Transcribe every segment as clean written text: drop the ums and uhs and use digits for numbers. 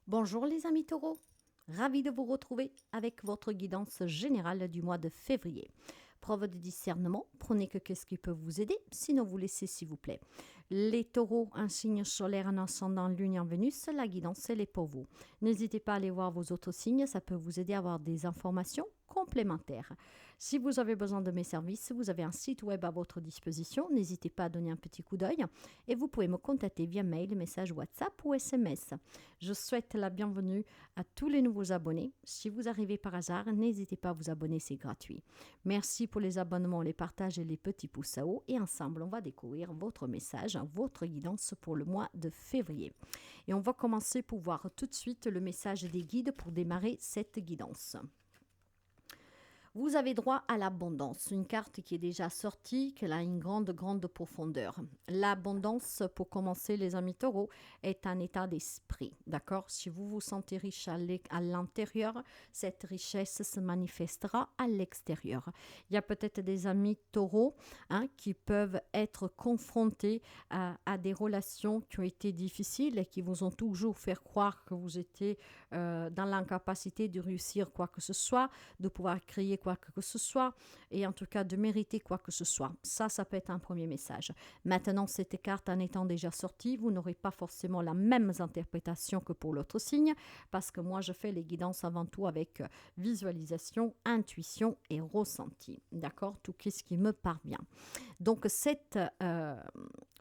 Bonjour les amis taureaux, ravi de vous retrouver avec votre guidance générale du mois de février. Preuve de discernement, prenez que qu'est-ce qui peut vous aider, sinon vous laissez s'il vous plaît. Les taureaux, un signe solaire, un ascendant, lune en Vénus, la guidance elle est pour vous. N'hésitez pas à aller voir vos autres signes, ça peut vous aider à avoir des informations complémentaires. Si vous avez besoin de mes services, vous avez un site web à votre disposition, n'hésitez pas à donner un petit coup d'œil et vous pouvez me contacter via mail, message WhatsApp ou SMS. Je souhaite la bienvenue à tous les nouveaux abonnés. Si vous arrivez par hasard, n'hésitez pas à vous abonner, c'est gratuit. Merci pour les abonnements, les partages et les petits pouces à haut. Et ensemble, on va découvrir votre message, votre guidance pour le mois de février. Et on va commencer pour voir tout de suite le message des guides pour démarrer cette guidance. Vous avez droit à l'abondance, une carte qui est déjà sortie, qui a une grande profondeur. L'abondance, pour commencer les amis taureaux, est un état d'esprit, d'accord? Si vous vous sentez riche à l'intérieur, cette richesse se manifestera à l'extérieur. Il y a peut-être des amis taureaux qui peuvent être confrontés à des relations qui ont été difficiles et qui vous ont toujours fait croire que vous étiez dans l'incapacité de réussir quoi que ce soit, de pouvoir créer quoi que ce soit, et en tout cas de mériter quoi que ce soit. Ça peut être un premier message. Maintenant, cette carte en étant déjà sortie, vous n'aurez pas forcément la même interprétation que pour l'autre signe, parce que moi, je fais les guidances avant tout avec visualisation, intuition et ressenti. D'accord? Tout ce qui me parvient. Donc,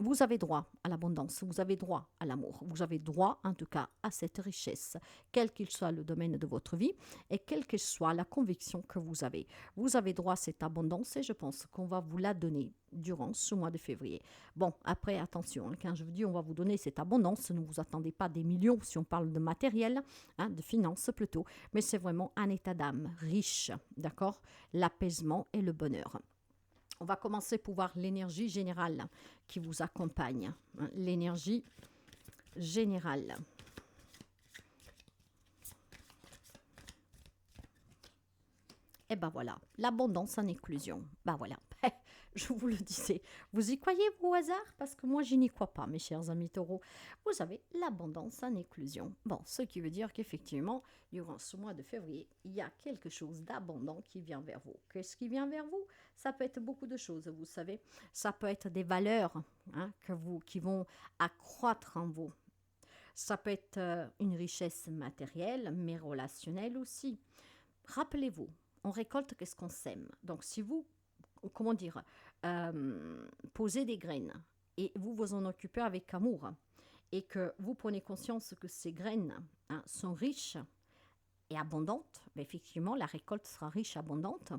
vous avez droit à l'abondance, vous avez droit à l'amour, vous avez droit en tout cas à cette richesse, quel qu'il soit le domaine de votre vie et quelle que soit la conviction que vous avez. Vous avez droit à cette abondance et je pense qu'on va vous la donner durant ce mois de février. Bon, après, attention, quand je vous dis on va vous donner cette abondance, ne vous attendez pas des millions si on parle de matériel, de finances plutôt, mais c'est vraiment un état d'âme riche, d'accord? L'apaisement et le bonheur. On va commencer pour voir l'énergie générale qui vous accompagne. L'énergie générale. Et ben voilà, l'abondance en éclusion. Ben voilà, je vous le disais. Vous y croyez, vous, au hasard? Parce que moi, je n'y crois pas, mes chers amis taureaux. Vous avez l'abondance en éclusion. Bon, ce qui veut dire qu'effectivement, durant ce mois de février, il y a quelque chose d'abondant qui vient vers vous. Qu'est-ce qui vient vers vous? Ça peut être beaucoup de choses, vous savez. Ça peut être des valeurs qui vont accroître en vous. Ça peut être une richesse matérielle, mais relationnelle aussi. Rappelez-vous, on récolte qu'est-ce qu'on sème. Donc, si vous, posez des graines et vous vous en occupez avec amour et que vous prenez conscience que ces graines sont riches et abondantes, ben effectivement, la récolte sera riche, abondante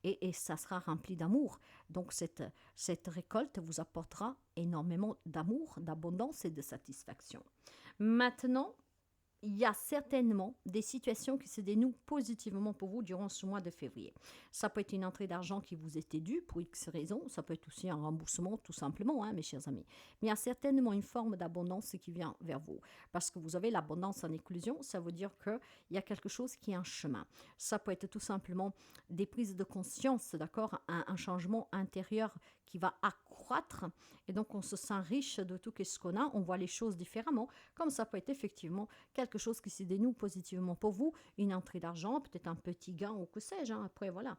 et ça sera rempli d'amour. Donc, cette récolte vous apportera énormément d'amour, d'abondance et de satisfaction. Maintenant, il y a certainement des situations qui se dénouent positivement pour vous durant ce mois de février. Ça peut être une entrée d'argent qui vous était due pour X raisons, ça peut être aussi un remboursement tout simplement, mes chers amis. Mais il y a certainement une forme d'abondance qui vient vers vous. Parce que vous avez l'abondance en éclusion, ça veut dire qu'il y a quelque chose qui est en chemin. Ça peut être tout simplement des prises de conscience, d'accord, un changement intérieur qui va accroître et donc on se sent riche de tout ce qu'on a, on voit les choses différemment, comme ça peut être effectivement quelque chose qui se dénoue positivement pour vous, une entrée d'argent, peut-être un petit gain ou que sais-je, après voilà.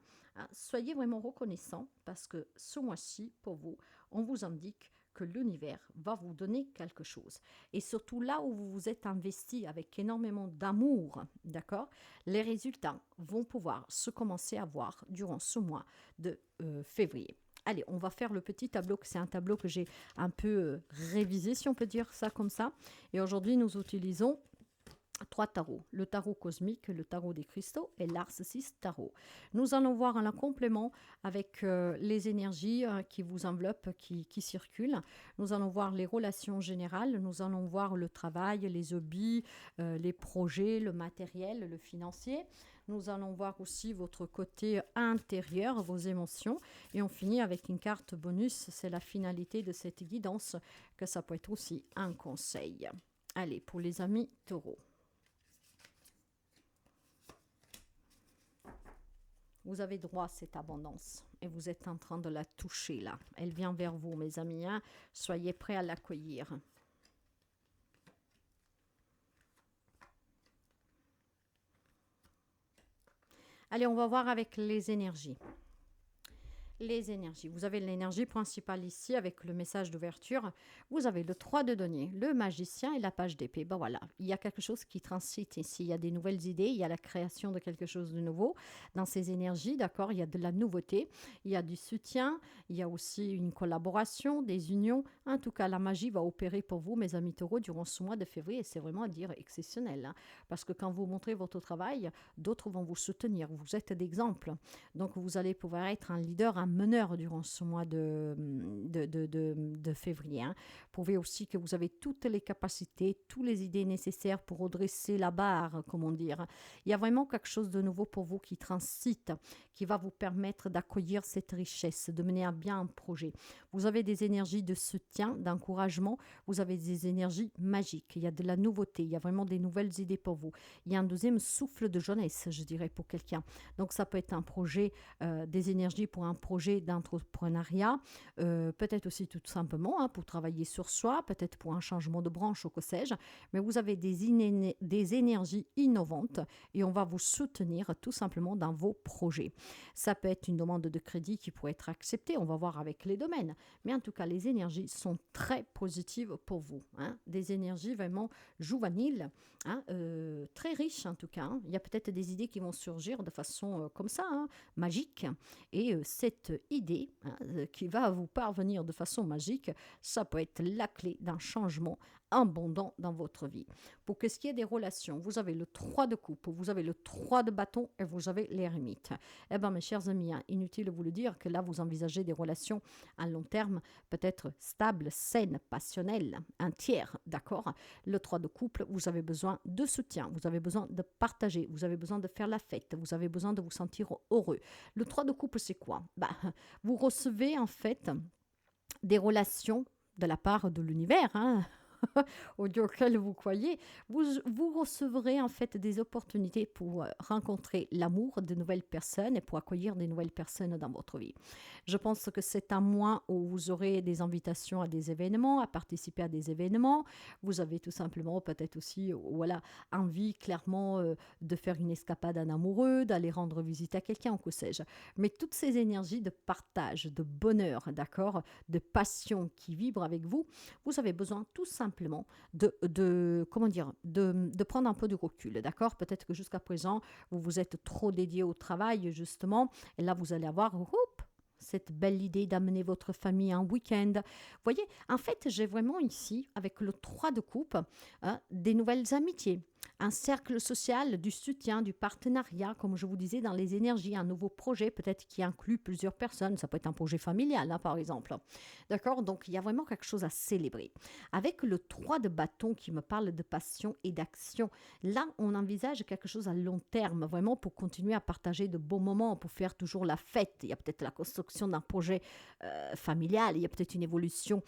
Soyez vraiment reconnaissants parce que ce mois-ci, pour vous, on vous indique que l'univers va vous donner quelque chose. Et surtout là où vous vous êtes investi avec énormément d'amour, d'accord, les résultats vont pouvoir se commencer à voir durant ce mois de février. Allez, on va faire le petit tableau, c'est un tableau que j'ai un peu révisé, si on peut dire ça comme ça. Et aujourd'hui, nous utilisons 3 tarots, le tarot cosmique, le tarot des cristaux et l'Ars 6 tarot. Nous allons voir un complément avec les énergies qui vous enveloppent, qui circulent. Nous allons voir les relations générales, nous allons voir le travail, les hobbies, les projets, le matériel, le financier. Nous allons voir aussi votre côté intérieur, vos émotions. Et on finit avec une carte bonus, c'est la finalité de cette guidance, que ça peut être aussi un conseil. Allez, pour les amis taureaux. Vous avez droit à cette abondance et vous êtes en train de la toucher là. Elle vient vers vous, mes amis. Soyez prêts à l'accueillir. Allez, on va voir avec les énergies. Les énergies. Vous avez l'énergie principale ici avec le message d'ouverture. Vous avez le 3 de denier, le magicien et la page d'épée. Ben voilà, il y a quelque chose qui transite ici. Il y a des nouvelles idées, il y a la création de quelque chose de nouveau dans ces énergies, d'accord? Il y a de la nouveauté, il y a du soutien, il y a aussi une collaboration, des unions. En tout cas, la magie va opérer pour vous, mes amis taureaux, durant ce mois de février. Et c'est vraiment à dire exceptionnel, hein, parce que quand vous montrez votre travail, d'autres vont vous soutenir. Vous êtes d'exemple. Donc, vous allez pouvoir être un leader, un meneur durant ce mois de février. Hein. Prouvez aussi que vous avez toutes les capacités, toutes les idées nécessaires pour redresser la barre, comment dire. Il y a vraiment quelque chose de nouveau pour vous qui transite, qui va vous permettre d'accueillir cette richesse, de mener à bien un projet. Vous avez des énergies de soutien, d'encouragement, vous avez des énergies magiques, il y a de la nouveauté, il y a vraiment des nouvelles idées pour vous. Il y a un deuxième souffle de jeunesse, je dirais, pour quelqu'un. Donc ça peut être un projet, des énergies pour un projet d'entrepreneuriat, peut-être aussi tout simplement pour travailler sur soi, peut-être pour un changement de branche ou que sais-je, mais vous avez des énergies innovantes et on va vous soutenir tout simplement dans vos projets. Ça peut être une demande de crédit qui pourrait être acceptée, on va voir avec les domaines, mais en tout cas les énergies sont très positives pour vous, hein. Des énergies vraiment juvéniles, hein, très riches en tout cas, hein. Il y a peut-être des idées qui vont surgir de façon comme ça, hein, magique, et cette idée, hein, qui va vous parvenir de façon magique, ça peut être la clé d'un changement abondant dans votre vie. Pour ce qui est des relations, vous avez le 3 de coupe, vous avez le 3 de bâton et vous avez l'ermite. Eh bien, mes chers amis, hein, inutile de vous le dire que là, vous envisagez des relations à long terme, peut-être stables, saines, passionnelles, un tiers, d'accord? Le 3 de couple, vous avez besoin de soutien, vous avez besoin de partager, vous avez besoin de faire la fête, vous avez besoin de vous sentir heureux. Le 3 de couple, c'est quoi? Vous recevez en fait des relations de la part de l'univers, hein, auquel vous croyez, vous recevrez en fait des opportunités pour rencontrer l'amour de nouvelles personnes et pour accueillir de nouvelles personnes dans votre vie. Je pense que c'est un mois où vous aurez des invitations à des événements, à participer à des événements. Vous avez tout simplement peut-être aussi voilà, envie clairement de faire une escapade en amoureux, d'aller rendre visite à quelqu'un ou que sais-je. Mais toutes ces énergies de partage, de bonheur, d'accord, de passion qui vibrent avec vous, vous avez besoin tout simplement comment dire, de prendre un peu de recul, d'accord? Peut-être que jusqu'à présent, vous vous êtes trop dédié au travail, justement, et là, vous allez avoir, cette belle idée d'amener votre famille un week-end. Vous voyez, en fait, j'ai vraiment ici, avec le 3 de coupe, hein, des nouvelles amitiés. Un cercle social, du soutien, du partenariat, comme je vous disais, dans les énergies, un nouveau projet peut-être qui inclut plusieurs personnes. Ça peut être un projet familial, hein, par exemple. D'accord? Donc, il y a vraiment quelque chose à célébrer. Avec le 3 de bâton qui me parle de passion et d'action, là, on envisage quelque chose à long terme, vraiment pour continuer à partager de beaux moments, pour faire toujours la fête. Il y a peut-être la construction d'un projet familial, il y a peut-être une évolution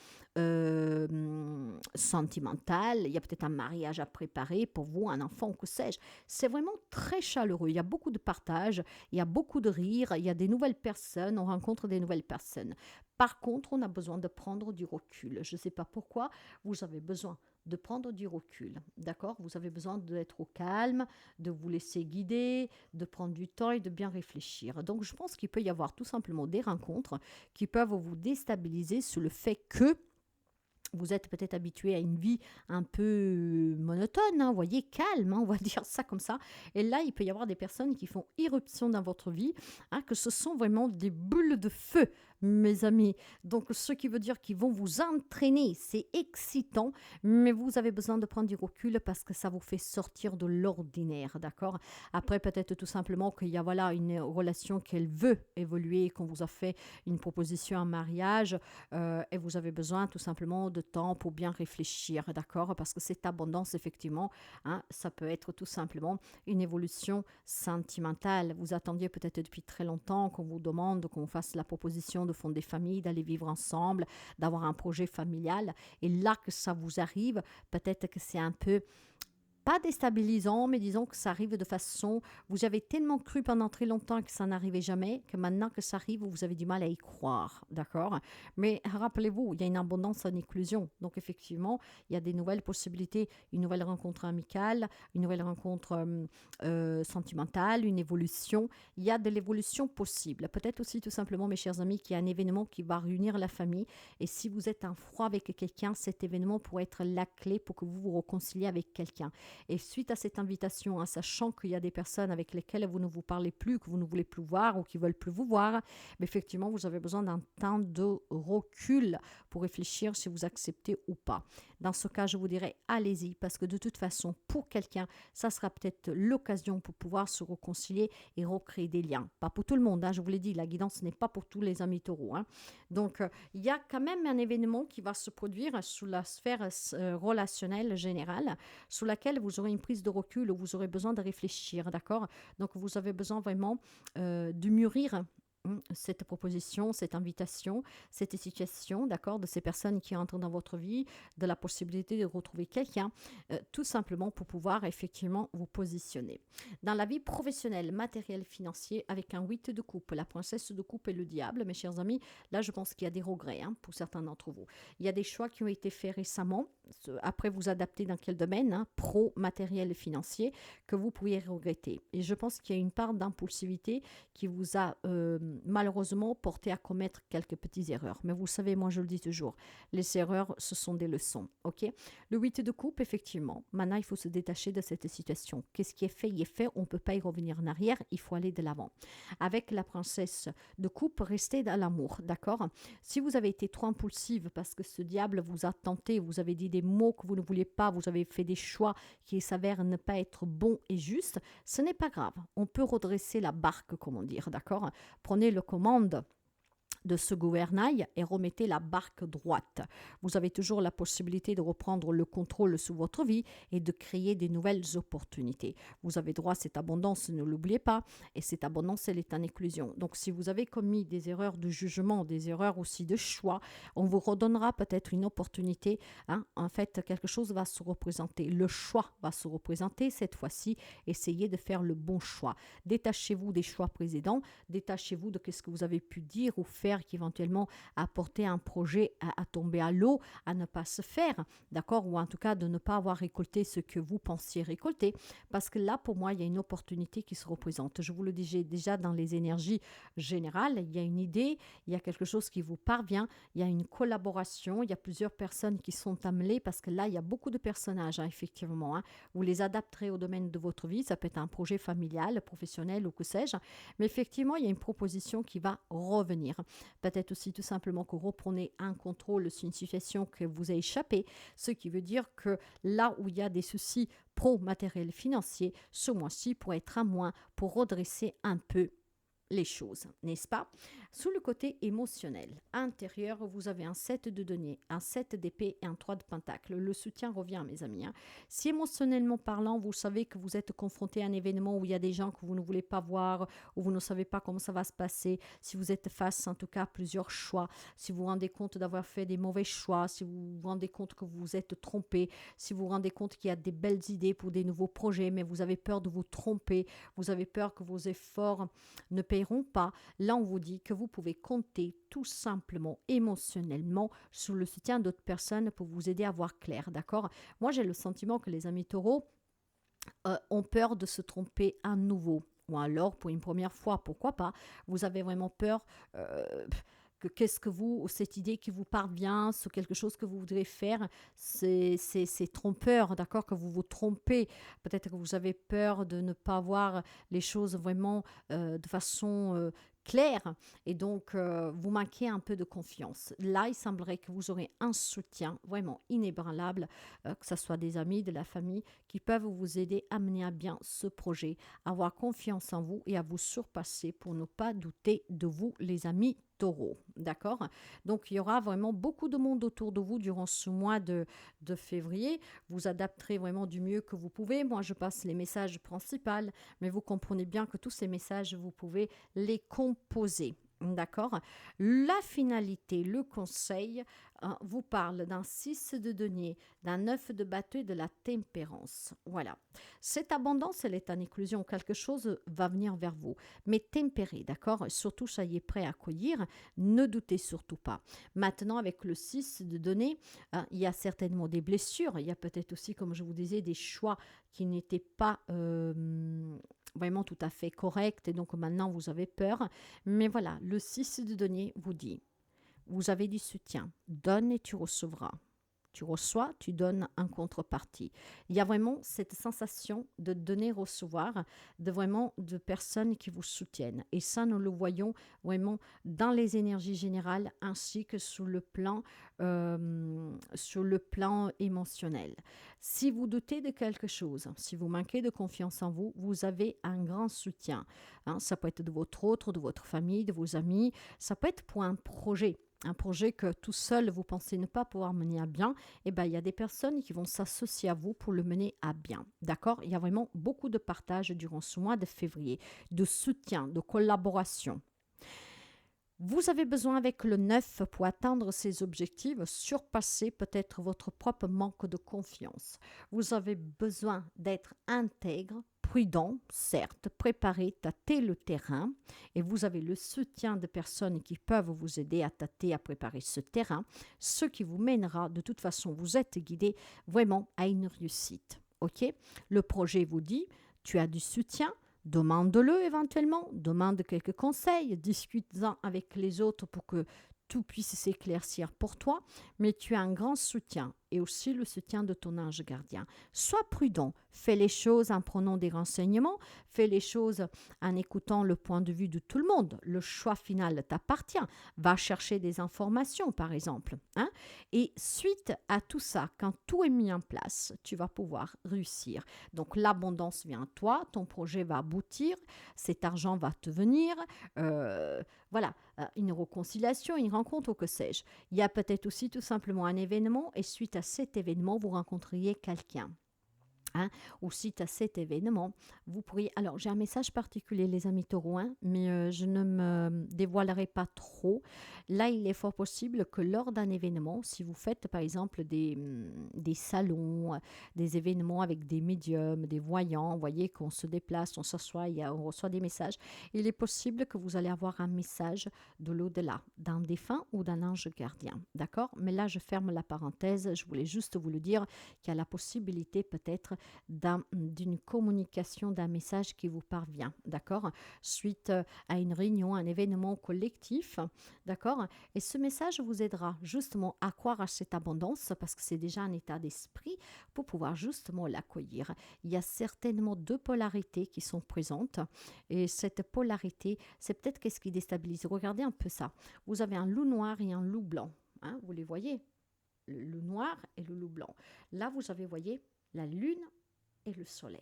sentimentale, il y a peut-être un mariage à préparer pour vous, un enfant, que sais-je. C'est vraiment très chaleureux, il y a beaucoup de partage, il y a beaucoup de rire, il y a des nouvelles personnes, on rencontre des nouvelles personnes. Par contre, on a besoin de prendre du recul. Je ne sais pas pourquoi, vous avez besoin de prendre du recul, d'accord? Vous avez besoin d'être au calme, de vous laisser guider, de prendre du temps et de bien réfléchir. Donc, je pense qu'il peut y avoir tout simplement des rencontres qui peuvent vous déstabiliser sur le fait que vous êtes peut-être habitué à une vie un peu monotone, hein, vous voyez, calme, hein, on va dire ça comme ça. Et là, il peut y avoir des personnes qui font irruption dans votre vie, hein, que ce sont vraiment des bulles de feu, mes amis. Donc, ce qui veut dire qu'ils vont vous entraîner, c'est excitant, mais vous avez besoin de prendre du recul parce que ça vous fait sortir de l'ordinaire, d'accord? Après, peut-être tout simplement qu'il y a voilà, une relation qu'elle veut évoluer, qu'on vous a fait une proposition en mariage, et vous avez besoin tout simplement de temps pour bien réfléchir, d'accord? Parce que cette abondance, effectivement, hein, ça peut être tout simplement une évolution sentimentale. Vous attendiez peut-être depuis très longtemps qu'on vous demande, qu'on fasse la proposition de fonder famille, d'aller vivre ensemble, d'avoir un projet familial. Et là que ça vous arrive, peut-être que c'est un peu pas déstabilisant, mais disons que ça arrive de façon, vous avez tellement cru pendant très longtemps que ça n'arrivait jamais, que maintenant que ça arrive, vous avez du mal à y croire, d'accord? Mais rappelez-vous, il y a une abondance en éclosion, donc effectivement, il y a des nouvelles possibilités, une nouvelle rencontre amicale, une nouvelle rencontre sentimentale, une évolution, il y a de l'évolution possible. Peut-être aussi tout simplement, mes chers amis, qu'il y a un événement qui va réunir la famille, et si vous êtes en froid avec quelqu'un, cet événement pourrait être la clé pour que vous vous réconciliez avec quelqu'un. Et suite à cette invitation, en sachant qu'il y a des personnes avec lesquelles vous ne vous parlez plus, que vous ne voulez plus voir ou qui ne veulent plus vous voir, mais effectivement, vous avez besoin d'un temps de recul pour réfléchir si vous acceptez ou pas. Dans ce cas, je vous dirais, allez-y, parce que de toute façon, pour quelqu'un, ça sera peut-être l'occasion pour pouvoir se réconcilier et recréer des liens. Pas pour tout le monde, hein, je vous l'ai dit, la guidance n'est pas pour tous les amis taureaux. Hein. Donc, il y a quand même un événement qui va se produire sous la sphère relationnelle générale, sous laquelle vous aurez une prise de recul, où vous aurez besoin de réfléchir, d'accord? Donc, vous avez besoin vraiment de mûrir cette proposition, cette invitation, cette situation, d'accord, de ces personnes qui entrent dans votre vie, de la possibilité de retrouver quelqu'un, tout simplement pour pouvoir effectivement vous positionner. Dans la vie professionnelle, matérielle, financier, avec un 8 de coupe, la princesse de coupe et le diable, mes chers amis, là je pense qu'il y a des regrets pour certains d'entre vous. Il y a des choix qui ont été faits récemment, après vous adapter dans quel domaine, pro, matériel et financier, que vous pourriez regretter. Et je pense qu'il y a une part d'impulsivité qui vous a malheureusement porté à commettre quelques petites erreurs. Mais vous savez, moi je le dis toujours, les erreurs, ce sont des leçons. Ok. Le 8 de coupe, effectivement, maintenant il faut se détacher de cette situation. Qu'est-ce qui est fait, il est fait, on ne peut pas y revenir en arrière, il faut aller de l'avant. Avec la princesse de coupe, restez dans l'amour, d'accord? Si vous avez été trop impulsive parce que ce diable vous a tenté, vous avez dit des mots que vous ne vouliez pas, vous avez fait des choix qui s'avèrent ne pas être bons et justes, ce n'est pas grave. On peut redresser la barque, comment dire, d'accord? Prenez le commande de ce gouvernail et remettez la barque droite. Vous avez toujours la possibilité de reprendre le contrôle sur votre vie et de créer des nouvelles opportunités. Vous avez droit à cette abondance, ne l'oubliez pas, et cette abondance, elle est en éclosion. Donc, si vous avez commis des erreurs de jugement, des erreurs aussi de choix, on vous redonnera peut-être une opportunité. En fait, quelque chose va se représenter. Le choix va se représenter cette fois-ci. Essayez de faire le bon choix. Détachez-vous des choix précédents, détachez-vous de ce que vous avez pu dire ou faire qui éventuellement a porté un projet à tomber à l'eau, à ne pas se faire, d'accord, ou en tout cas de ne pas avoir récolté ce que vous pensiez récolter, parce que là pour moi il y a une opportunité qui se représente. Je vous le dis déjà dans les énergies générales, il y a une idée, il y a quelque chose qui vous parvient, il y a une collaboration, il y a plusieurs personnes qui sont amenées, parce que là il y a beaucoup de personnages, effectivement, vous les adapterez au domaine de votre vie, ça peut être un projet familial, professionnel ou que sais-je, mais effectivement il y a une proposition qui va revenir. Peut-être aussi tout simplement que vous reprenez un contrôle sur une situation que vous a échappé, ce qui veut dire que là où il y a des soucis pro-matériel financier, ce mois-ci pourrait être un mois pour redresser un peu les choses, n'est-ce pas? Sous le côté émotionnel, intérieur, vous avez un 7 de denier, un 7 d'épée et un 3 de pentacle. Le soutien revient, mes amis. Si émotionnellement parlant, vous savez que vous êtes confronté à un événement où il y a des gens que vous ne voulez pas voir, où vous ne savez pas comment ça va se passer, si vous êtes face en tout cas à plusieurs choix, si vous vous rendez compte d'avoir fait des mauvais choix, si vous vous rendez compte que vous vous êtes trompé, si vous vous rendez compte qu'il y a des belles idées pour des nouveaux projets, mais vous avez peur de vous tromper, vous avez peur que vos efforts ne paieront pas, là on vous dit que vous pouvez compter tout simplement émotionnellement sur le soutien d'autres personnes pour vous aider à voir clair, d'accord? Moi j'ai le sentiment que les amis taureaux ont peur de se tromper à nouveau, ou alors pour une première fois, pourquoi pas, vous avez vraiment peur que qu'est-ce que vous, cette idée qui vous parvient, sur quelque chose que vous voudrez faire, c'est trompeur, d'accord, que vous vous trompez. Peut-être que vous avez peur de ne pas voir les choses vraiment de façon claire, et donc vous manquez un peu de confiance. Là, il semblerait que vous aurez un soutien vraiment inébranlable, que ce soit des amis, de la famille, qui peuvent vous aider à mener à bien ce projet, à avoir confiance en vous et à vous surpasser pour ne pas douter de vous, les amis taureaux, d'accord? Donc, il y aura vraiment beaucoup de monde autour de vous durant ce mois de février. Vous adapterez vraiment du mieux que vous pouvez. Moi, je passe les messages principaux, mais vous comprenez bien que tous ces messages, vous pouvez les composer. D'accord. La finalité, le conseil, vous parle d'un 6 de denier, d'un 9 de bateau et de la tempérance. Voilà. Cette abondance, elle est en éclosion. Quelque chose va venir vers vous. Mais tempéré, d'accord. Surtout, soyez prêt à accueillir. Ne doutez surtout pas. Maintenant, avec le 6 de denier, il y a certainement des blessures. Il y a peut-être aussi, comme je vous disais, des choix qui n'étaient pas vraiment tout à fait corrects. Et donc, maintenant, vous avez peur. Mais voilà, le 6 de denier vous dit, vous avez du soutien, donne et tu recevras. Tu reçois, tu donnes en contrepartie. Il y a vraiment cette sensation de donner, recevoir, de personnes qui vous soutiennent. Et ça, nous le voyons vraiment dans les énergies générales ainsi que sur le plan émotionnel. Si vous doutez de quelque chose, si vous manquez de confiance en vous, vous avez un grand soutien. Ça peut être de votre autre, de votre famille, de vos amis. Ça peut être pour un projet. Un projet que tout seul vous pensez ne pas pouvoir mener à bien, eh ben, il y a des personnes qui vont s'associer à vous pour le mener à bien. D'accord? Il y a vraiment beaucoup de partage durant ce mois de février, de soutien, de collaboration. Vous avez besoin avec le 9 pour atteindre ces objectifs, surpasser peut-être votre propre manque de confiance. Vous avez besoin d'être intègre, prudent, certes, préparé, tâter le terrain et vous avez le soutien de personnes qui peuvent vous aider à tâter, à préparer ce terrain, ce qui vous mènera, de toute façon, vous êtes guidé vraiment à une réussite. Ok? Le projet vous dit, tu as du soutien, demande-le éventuellement, demande quelques conseils, discute-en avec les autres pour que tout puisse s'éclaircir pour toi, mais tu as un grand soutien et aussi le soutien de ton ange gardien. Sois prudent, fais les choses en prenant des renseignements, fais les choses en écoutant le point de vue de tout le monde. Le choix final t'appartient. Va chercher des informations, par exemple. Et suite à tout ça, quand tout est mis en place, tu vas pouvoir réussir. Donc l'abondance vient à toi, ton projet va aboutir, cet argent va te venir. Voilà, une réconciliation, une rencontre ou que sais-je. Il y a peut-être aussi tout simplement un événement et suite à cet événement, vous rencontriez quelqu'un. Ou suite à cet événement, vous pourriez... Alors, j'ai un message particulier, les amis taureaux, mais je ne me dévoilerai pas trop. Là, il est fort possible que lors d'un événement, si vous faites par exemple des salons, des événements avec des médiums, des voyants, vous voyez qu'on se déplace, on s'assoit, on reçoit des messages, il est possible que vous allez avoir un message de l'au-delà, d'un défunt ou d'un ange gardien. D'accord? Mais là, je ferme la parenthèse, je voulais juste vous le dire qu'il y a la possibilité peut-être d'une communication, d'un message qui vous parvient, d'accord, suite à une réunion, un événement collectif, d'accord, et ce message vous aidera justement à croire à cette abondance parce que c'est déjà un état d'esprit pour pouvoir justement l'accueillir. Il y a certainement deux polarités qui sont présentes et cette polarité, c'est peut-être qu'est-ce qui déstabilise. Regardez un peu ça. Vous avez un loup noir et un loup blanc, vous les voyez, le loup noir et le loup blanc. Là, vous avez, voyez, la lune et le soleil.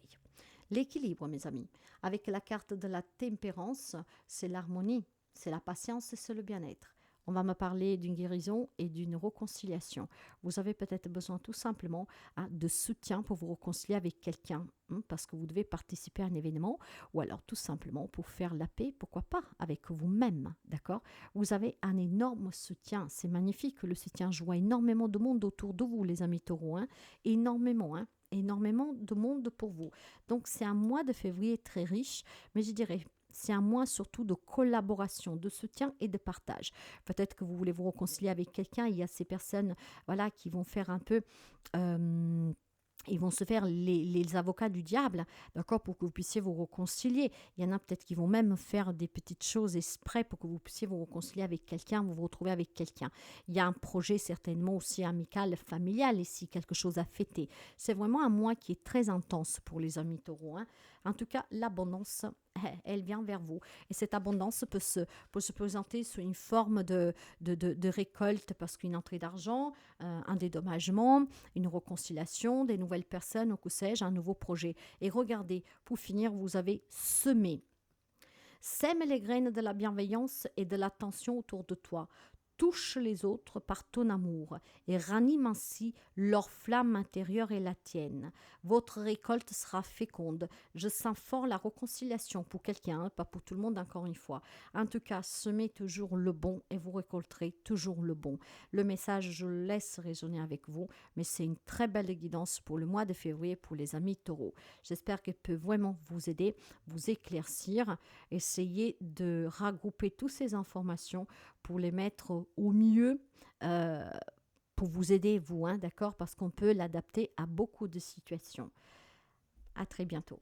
L'équilibre, mes amis. Avec la carte de la tempérance, c'est l'harmonie, c'est la patience et c'est le bien-être. On va me parler d'une guérison et d'une réconciliation. Vous avez peut-être besoin tout simplement de soutien pour vous réconcilier avec quelqu'un, parce que vous devez participer à un événement, ou alors tout simplement pour faire la paix, pourquoi pas, avec vous-même, d'accord? Vous avez un énorme soutien, c'est magnifique, le soutien. Je vois énormément de monde autour de vous, les amis taureaux, énormément de monde pour vous. Donc, c'est un mois de février très riche, mais je dirais, c'est un mois surtout de collaboration, de soutien et de partage. Peut-être que vous voulez vous réconcilier avec quelqu'un, il y a ces personnes voilà, qui vont faire un peu... ils vont se faire les avocats du diable, d'accord, pour que vous puissiez vous réconcilier. Il y en a peut-être qui vont même faire des petites choses exprès pour que vous puissiez vous réconcilier avec quelqu'un, vous retrouver avec quelqu'un. Il y a un projet certainement aussi amical, familial ici, quelque chose à fêter. C'est vraiment un mois qui est très intense pour les amis taureaux. En tout cas, l'abondance, elle vient vers vous. Et cette abondance peut se présenter sous une forme de récolte parce qu'une entrée d'argent, un dédommagement, une réconciliation, des nouvelles personnes, ou que sais-je, un nouveau projet. Et regardez, pour finir, vous avez semé. Sème les graines de la bienveillance et de l'attention autour de toi. touche les autres par ton amour et ranime ainsi leur flamme intérieure et la tienne. Votre récolte sera féconde. Je sens fort la réconciliation pour quelqu'un, pas pour tout le monde encore une fois. En tout cas, semez toujours le bon et vous récolterez toujours le bon. Le message, je le laisse résonner avec vous, mais c'est une très belle guidance pour le mois de février pour les amis taureaux. J'espère qu'elle peut vraiment vous aider, vous éclaircir. Essayez de regrouper toutes ces informations pour les mettre au mieux pour vous aider, vous, hein, d'accord? Parce qu'on peut l'adapter à beaucoup de situations. À très bientôt.